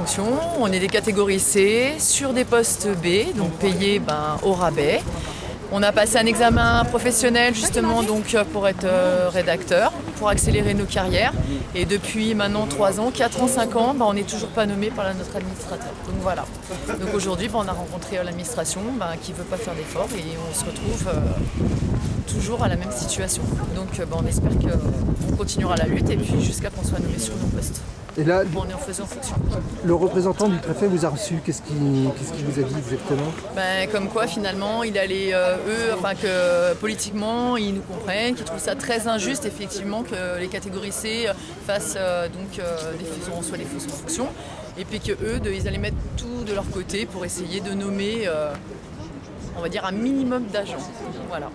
fonction. On est des catégories C sur des postes B, donc payés au rabais. On a passé un examen professionnel justement donc pour être rédacteur, pour accélérer nos carrières. Et depuis maintenant 3 ans, 4 ans, 5 ans, on n'est toujours pas nommé par notre administrateur. Donc voilà. Donc aujourd'hui, on a rencontré l'administration qui ne veut pas faire d'efforts et on se retrouve toujours à la même situation. Donc on espère qu'on continuera la lutte et puis jusqu'à qu'on soit nommé sur nos postes. Et là, on est en faisant fonction. Le représentant du préfet vous a reçu, qu'est-ce qu'il vous a dit exactement? Comme quoi finalement il allait, que politiquement ils nous comprennent, qu'ils trouvent ça très injuste effectivement que les catégories C fassent soit les fausses fonctions et puis ils allaient mettre tout de leur côté pour essayer de nommer on va dire un minimum d'agents. Voilà.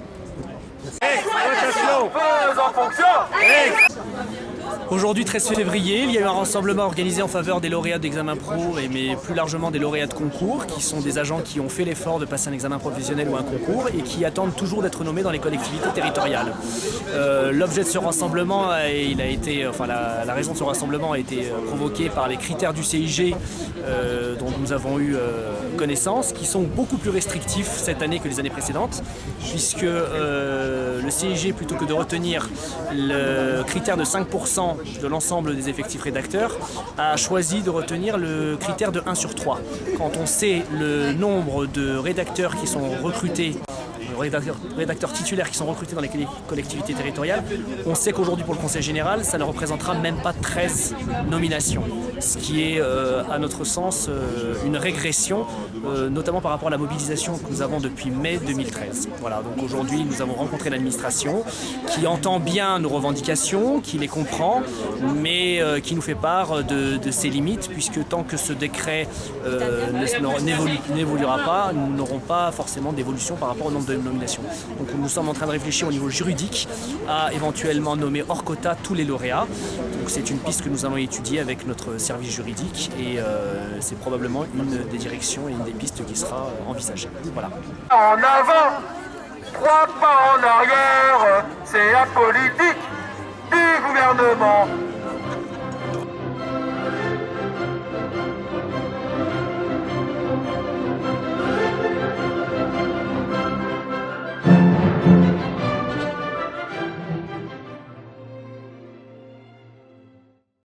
Aujourd'hui, 13 février, il y a eu un rassemblement organisé en faveur des lauréats d'examen pro, mais plus largement des lauréats de concours, qui sont des agents qui ont fait l'effort de passer un examen professionnel ou un concours et qui attendent toujours d'être nommés dans les collectivités territoriales. L'objet de ce rassemblement, la raison de ce rassemblement a été provoquée par les critères du CIG dont nous avons eu connaissance, qui sont beaucoup plus restrictifs cette année que les années précédentes, puisque le CIG, plutôt que de retenir le critère de 5% de l'ensemble des effectifs rédacteurs, a choisi de retenir le critère de 1 sur 3. Quand on sait le nombre de rédacteurs qui sont recrutés, rédacteurs titulaires qui sont recrutés dans les collectivités territoriales, on sait qu'aujourd'hui pour le Conseil général, ça ne représentera même pas 13 nominations, ce qui est à notre sens une régression, notamment par rapport à la mobilisation que nous avons depuis mai 2013. Voilà, donc aujourd'hui nous avons rencontré l'administration qui entend bien nos revendications, qui les comprend, mais qui nous fait part de ses limites, puisque tant que ce décret n'évoluera pas, nous n'aurons pas forcément d'évolution par rapport au nombre de nominations. Donc nous sommes en train de réfléchir au niveau juridique à éventuellement nommer hors quota tous les lauréats. Donc c'est une piste que nous allons étudier avec notre service juridique et c'est probablement une des directions et une des pistes qui sera envisagée. Voilà. En avant, 3 pas en arrière, c'est la politique du gouvernement.